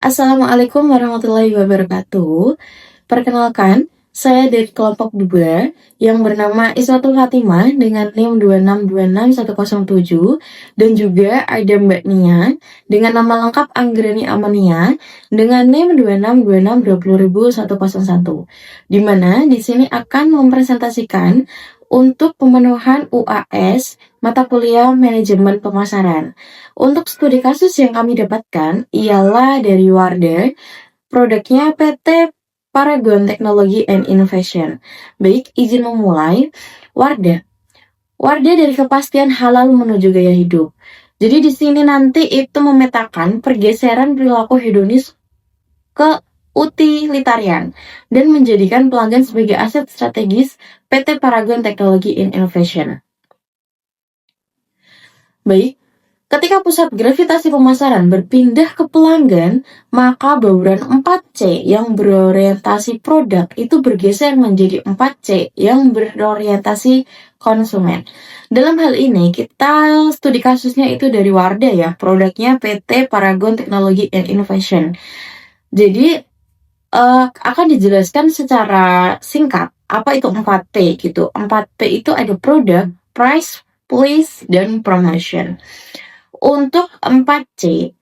Assalamualaikum warahmatullahi wabarakatuh. Perkenalkan, saya dari kelompok 2 yang bernama Iswatul Fatimah dengan NIM 2626107 dan juga ada Mbak Nia dengan nama lengkap Anggreni Amania dengan NIM 262620101. Di mana di sini akan mempresentasikan untuk pemenuhan UAS mata kuliah manajemen pemasaran. Untuk studi kasus yang kami dapatkan ialah dari Wardah, produknya PT Paragon Technology and Innovation. Baik, izin memulai. Wardah. Wardah dari kepastian halal menuju gaya hidup. Jadi di sini nanti itu memetakan pergeseran perilaku hedonis ke utilitarian dan menjadikan pelanggan sebagai aset strategis PT Paragon Technology and Innovation. Baik, ketika pusat gravitasi pemasaran berpindah ke pelanggan, maka bauran 4C yang berorientasi produk itu bergeser menjadi 4C yang berorientasi konsumen. Dalam hal ini, kita studi kasusnya itu dari Wardah ya, produknya PT Paragon Technology and Innovation. Jadi, akan dijelaskan secara singkat, apa itu 4P gitu. 4P itu ada product, price, place, dan promotion. Untuk 4C,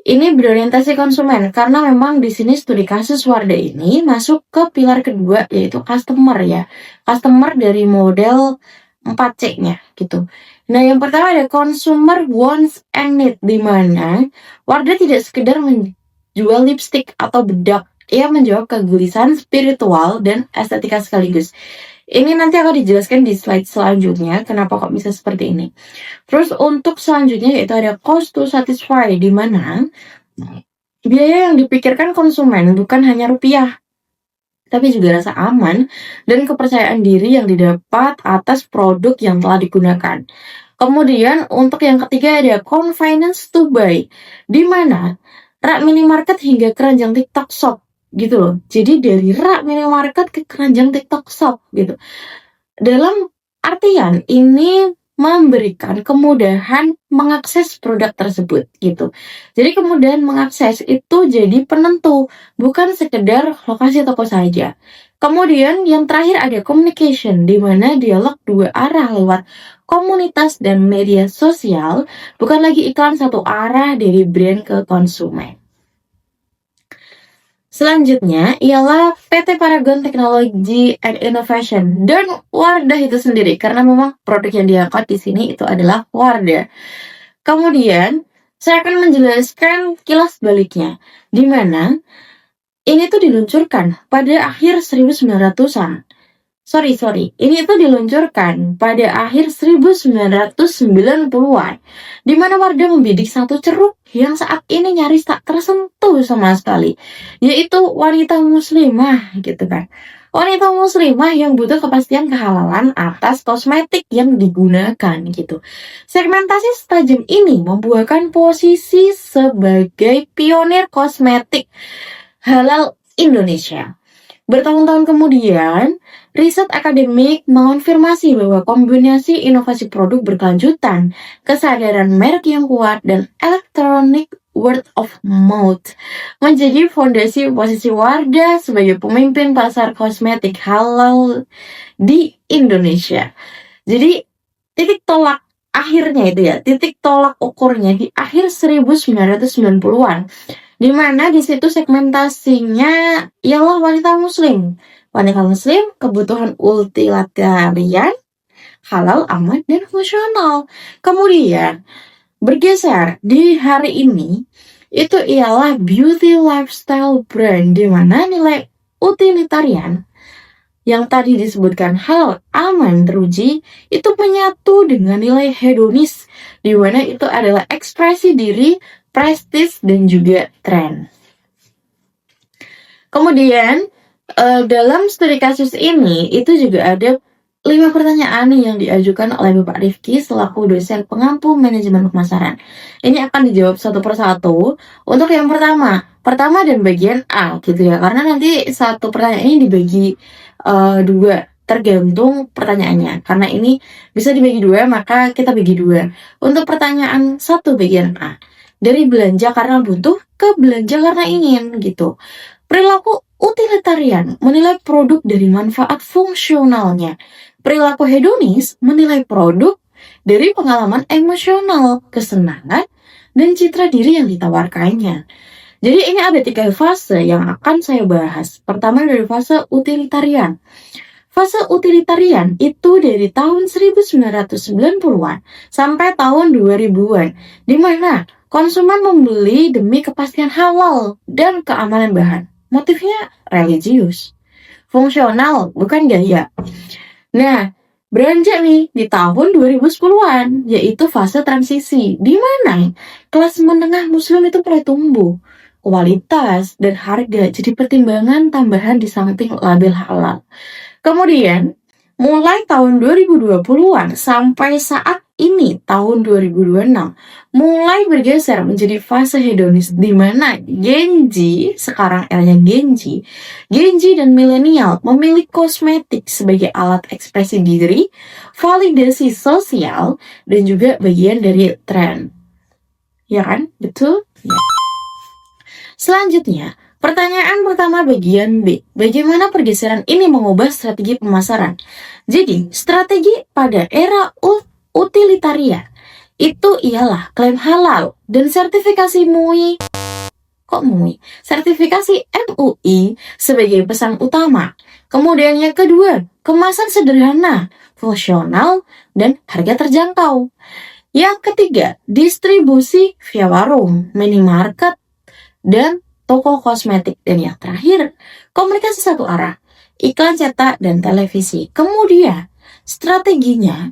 ini berorientasi konsumen, karena memang di sini studi kasus Wardah ini masuk ke pilar kedua, yaitu customer ya. Customer dari model 4C-nya gitu. Nah, yang pertama ada consumer wants and need, di mana Wardah tidak sekedar menjual lipstick atau bedak, ia menjawab kegelisahan spiritual dan estetika sekaligus. Ini nanti akan dijelaskan di slide selanjutnya, kenapa kok bisa seperti ini. Terus untuk selanjutnya yaitu ada cost to satisfy, di mana biaya yang dipikirkan konsumen bukan hanya rupiah, tapi juga rasa aman dan kepercayaan diri yang didapat atas produk yang telah digunakan. Kemudian untuk yang ketiga ada convenience to buy, di mana rak minimarket hingga keranjang TikTok Shop gitu loh. Jadi dari rak minimarket ke keranjang TikTok Shop gitu. Dalam artian ini memberikan kemudahan mengakses produk tersebut gitu. Jadi kemudahan mengakses itu jadi penentu, bukan sekedar lokasi toko saja. Kemudian yang terakhir ada communication, di mana dialog dua arah lewat komunitas dan media sosial, bukan lagi iklan satu arah dari brand ke konsumen. Selanjutnya ialah PT Paragon Technology and Innovation dan Wardah itu sendiri, karena memang produk yang diangkat di sini itu adalah Wardah. Kemudian saya akan menjelaskan kilas baliknya, di mana ini tuh diluncurkan pada akhir 1900-an. Ini itu diluncurkan pada akhir 1990-an, di mana Wardah membidik satu ceruk yang saat ini nyaris tak tersentuh sama sekali, yaitu wanita muslimah gitu kan. Wanita muslimah yang butuh kepastian kehalalan atas kosmetik yang digunakan gitu. Segmentasi setajam ini membuahkan posisi sebagai pionir kosmetik halal Indonesia. Bertahun-tahun kemudian, riset akademik mengonfirmasi bahwa kombinasi inovasi produk berkelanjutan, kesadaran merek yang kuat, dan electronic word of mouth menjadi fondasi posisi Wardah sebagai pemimpin pasar kosmetik halal di Indonesia. Jadi, titik tolak akhirnya itu ya, titik tolak ukurnya di akhir 1990-an. Di mana di situ segmentasinya ialah wanita muslim. Wanita muslim, kebutuhan utilitarian, halal, aman, dan fungsional. Kemudian bergeser di hari ini itu ialah beauty lifestyle brand, di mana nilai utilitarian yang tadi disebutkan halal, aman, teruji itu menyatu dengan nilai hedonis, di mana itu adalah ekspresi diri, prestis, dan juga tren. Kemudian dalam studi kasus ini itu juga ada 5 pertanyaan yang diajukan oleh Bapak Rifki selaku dosen pengampu manajemen pemasaran. Ini akan dijawab satu persatu. Untuk yang pertama dan bagian A gitu ya, karena nanti satu pertanyaan ini dibagi 2, tergantung pertanyaannya. Karena ini bisa dibagi 2, maka kita bagi 2. Untuk pertanyaan 1 bagian A, dari belanja karena butuh ke belanja karena ingin gitu. Perilaku utilitarian menilai produk dari manfaat fungsionalnya. Perilaku hedonis menilai produk dari pengalaman emosional, kesenangan, dan citra diri yang ditawarkannya. Jadi ini ada 3 fase yang akan saya bahas. Pertama dari fase utilitarian. Fase utilitarian itu dari tahun 1990-an sampai tahun 2000-an, di mana konsumen membeli demi kepastian halal dan keamanan bahan. Motifnya religius, fungsional, bukan gaya. Nah, beranjak nih di tahun 2010-an, yaitu fase transisi, di mana kelas menengah muslim itu mulai tumbuh. Kualitas dan harga jadi pertimbangan tambahan di samping label halal. Kemudian, mulai tahun 2020-an sampai saat ini tahun 2026 mulai bergeser menjadi fase hedonis di mana Gen Z, sekarang eranya Gen Z dan milenial memilih kosmetik sebagai alat ekspresi diri, validasi sosial, dan juga bagian dari tren. Ya kan? Betul? Ya. Selanjutnya, pertanyaan pertama bagian B. Bagaimana pergeseran ini mengubah strategi pemasaran? Jadi, strategi pada era utilitarian itu ialah klaim halal dan sertifikasi MUI. Kok MUI? Sertifikasi MUI sebagai pesan utama. Kemudian yang kedua, kemasan sederhana, fungsional, dan harga terjangkau. Yang ketiga, distribusi via warung, minimarket, dan toko kosmetik. Dan yang terakhir, komunikasi satu arah, iklan cetak dan televisi. Kemudian strateginya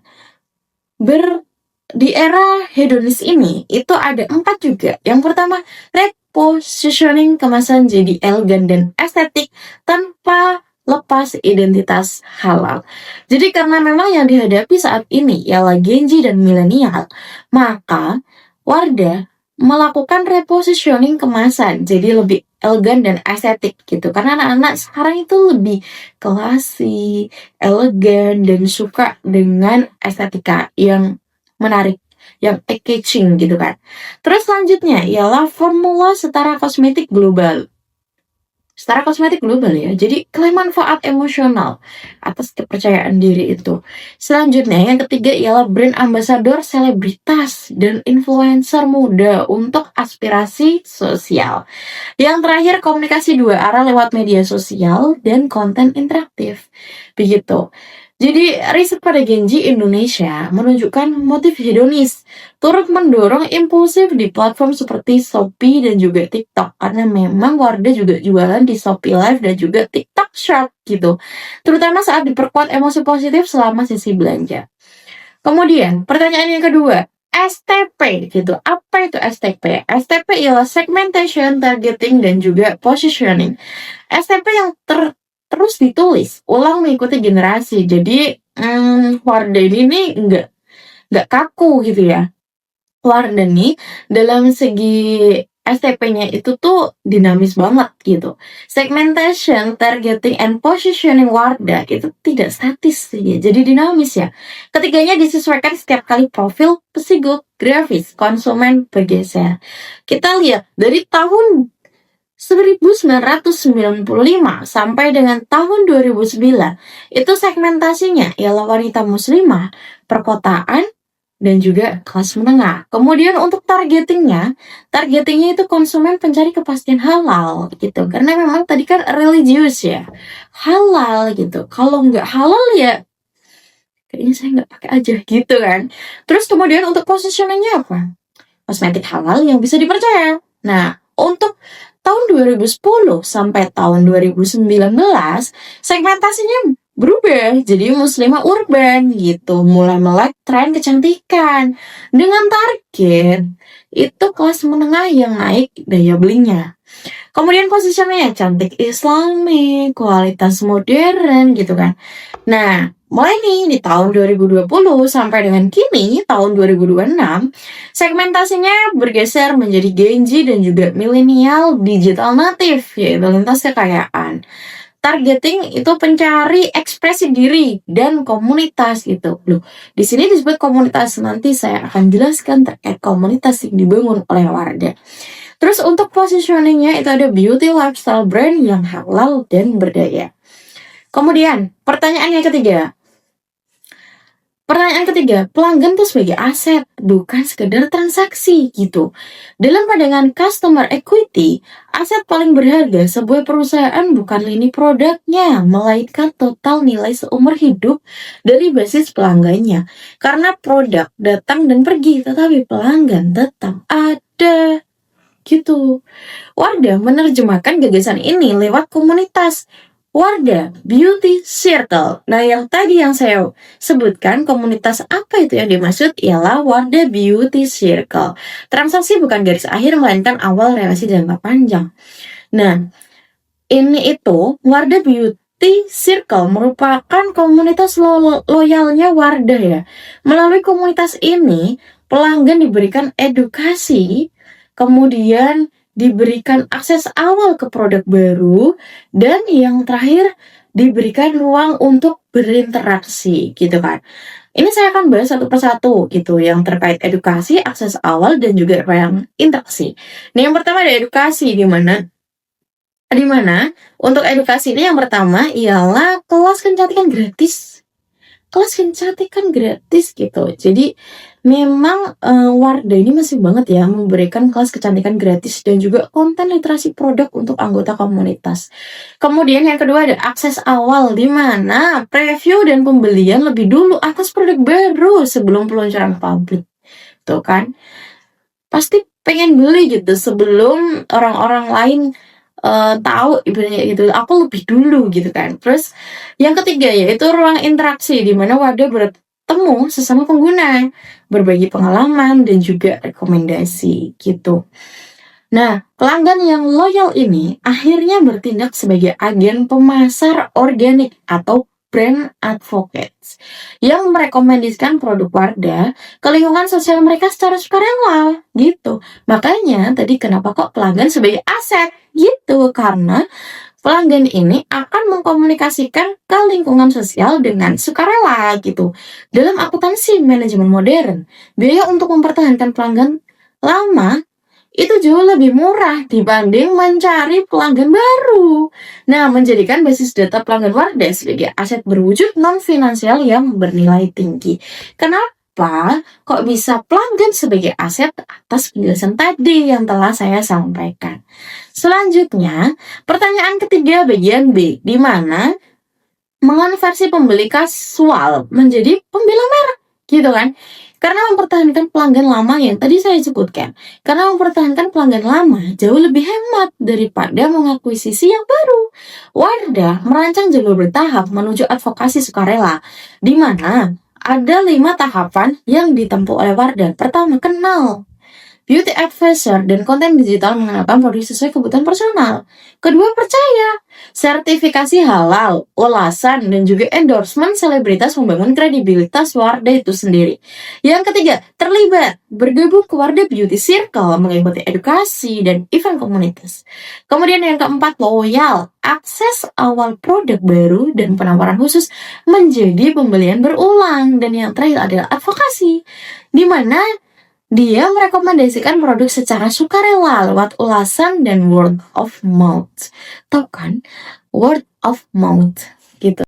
di era hedonis ini itu ada 4 juga. Yang pertama, repositioning kemasan jadi elegan dan estetik tanpa lepas identitas halal. Jadi karena memang yang dihadapi saat ini ialah Gen Z dan milenial, maka Wardah melakukan repositioning kemasan jadi lebih elegan dan estetik gitu. Karena anak-anak sekarang itu lebih klasik, elegan, dan suka dengan estetika yang menarik, yang eye-catching gitu kan. Terus selanjutnya ialah formula setara kosmetik global. Setara kosmetik global ya, jadi klaim manfaat emosional atas kepercayaan diri itu. Selanjutnya yang ketiga ialah brand ambassador selebritas dan influencer muda untuk aspirasi sosial. Yang terakhir komunikasi 2 arah lewat media sosial dan konten interaktif. Begitu. Jadi riset pada Gen Z Indonesia menunjukkan motif hedonis turut mendorong impulsif di platform seperti Shopee dan juga TikTok, karena memang Wardah juga jualan di Shopee Live dan juga TikTok Shop gitu, terutama saat diperkuat emosi positif selama sesi belanja. Kemudian pertanyaan yang kedua, STP gitu. Apa itu STP? STP ialah segmentation, targeting, dan juga positioning. STP yang terus ditulis ulang mengikuti generasi. Jadi Wardah ini nggak kaku gitu ya. Wardah nih dalam segi STP-nya itu tuh dinamis banget gitu. Segmentation, targeting, and positioning Wardah itu tidak statis sih, jadi dinamis ya. Ketiganya disesuaikan setiap kali profil psikografis konsumen bergeser. Kita lihat dari tahun 1995 sampai dengan tahun 2009 itu segmentasinya ialah wanita muslimah, perkotaan, dan juga kelas menengah. Kemudian untuk targetingnya itu konsumen pencari kepastian halal gitu, karena memang tadi kan religius ya, halal gitu. Kalau nggak halal ya kayaknya saya nggak pakai aja gitu kan. Terus kemudian untuk positioningnya apa? Kosmetik halal yang bisa dipercaya. Nah, untuk tahun 2010 sampai tahun 2019 segmentasinya berubah jadi muslimah urban gitu, mulai melek tren kecantikan dengan target itu kelas menengah yang naik daya belinya. Kemudian posisinya cantik islami, kualitas modern gitu kan. Nah, mulai nih di tahun 2020 sampai dengan kini tahun 2026, segmentasinya bergeser menjadi Gen Z dan juga milenial digital native, yaitu lintas kekayaan. Targeting itu pencari ekspresi diri dan komunitas gitu. Loh, di sini disebut komunitas, nanti saya akan jelaskan terkait komunitas yang dibangun oleh Wardah. Terus untuk positioningnya itu ada beauty lifestyle brand yang halal dan berdaya. Kemudian pertanyaan yang ketiga, pelanggan tuh sebagai aset, bukan sekedar transaksi gitu. Dalam pandangan customer equity, aset paling berharga sebuah perusahaan bukan lini produknya, melainkan total nilai seumur hidup dari basis pelanggannya. Karena produk datang dan pergi, tetapi pelanggan tetap ada. Gitu. Wardah menerjemahkan gagasan ini lewat komunitas Wardah Beauty Circle. Nah, yang tadi yang saya sebutkan, komunitas apa itu yang dimaksud ialah Wardah Beauty Circle. Transaksi bukan garis akhir, melainkan awal relasi jangka panjang. Nah, ini itu Wardah Beauty Circle merupakan komunitas loyalnya Wardah ya. Melalui komunitas ini, pelanggan diberikan edukasi, kemudian diberikan akses awal ke produk baru, dan yang terakhir diberikan ruang untuk berinteraksi gitu kan. Ini saya akan bahas satu persatu gitu, yang terkait edukasi, akses awal, dan juga yang interaksi. Nah, yang pertama ada edukasi, di mana untuk edukasi ini yang pertama ialah kelas kecantikan gratis. Kelas kecantikan gratis gitu. Jadi memang Wardah ini masih banget ya memberikan kelas kecantikan gratis dan juga konten literasi produk untuk anggota komunitas. Kemudian yang kedua ada akses awal, di mana preview dan pembelian lebih dulu atas produk baru sebelum peluncuran publik. Tuh kan, pasti pengen beli gitu sebelum orang-orang lain tahu ibaratnya gitu, aku lebih dulu gitu kan. Terus yang ketiga yaitu ruang interaksi, di mana Wardah bertemu sesama pengguna, berbagi pengalaman dan juga rekomendasi gitu. Nah, pelanggan yang loyal ini akhirnya bertindak sebagai agen pemasar organik atau brand advocates yang merekomendasikan produk Wardah ke lingkungan sosial mereka secara sukarela gitu. Makanya tadi kenapa kok pelanggan sebagai aset gitu, karena pelanggan ini akan mengkomunikasikan ke lingkungan sosial dengan sukarela gitu. Dalam akuntansi manajemen modern, biaya untuk mempertahankan pelanggan lama itu jauh lebih murah dibanding mencari pelanggan baru. Nah, menjadikan basis data pelanggan Wardah sebagai aset berwujud non-finansial yang bernilai tinggi. Kenapa kok bisa pelanggan sebagai aset? Atas penjelasan tadi yang telah saya sampaikan. Selanjutnya, pertanyaan ketiga bagian B, di mana mengonversi pembeli kasual menjadi pembela merek, gitu kan? Karena mempertahankan pelanggan lama yang tadi saya sebutkan. Karena mempertahankan pelanggan lama jauh lebih hemat daripada mengakuisisi yang baru. Wardah merancang jalur bertahap menuju advokasi sukarela, di mana ada 5 tahapan yang ditempuh oleh Wardah. Pertama, kenal beauty advisor dan konten digital mengenalkan produk sesuai kebutuhan personal. Kedua, percaya. Sertifikasi halal, ulasan, dan juga endorsement selebritas membangun kredibilitas Wardah itu sendiri. Yang ketiga, terlibat. Bergabung ke Wardah Beauty Circle, mengikuti edukasi dan event komunitas. Kemudian yang keempat, loyal. Akses awal produk baru dan penawaran khusus menjadi pembelian berulang. Dan yang terakhir adalah advokasi, di mana dia merekomendasikan produk secara sukarela lewat ulasan dan word of mouth. Tahu kan? Word of mouth gitu.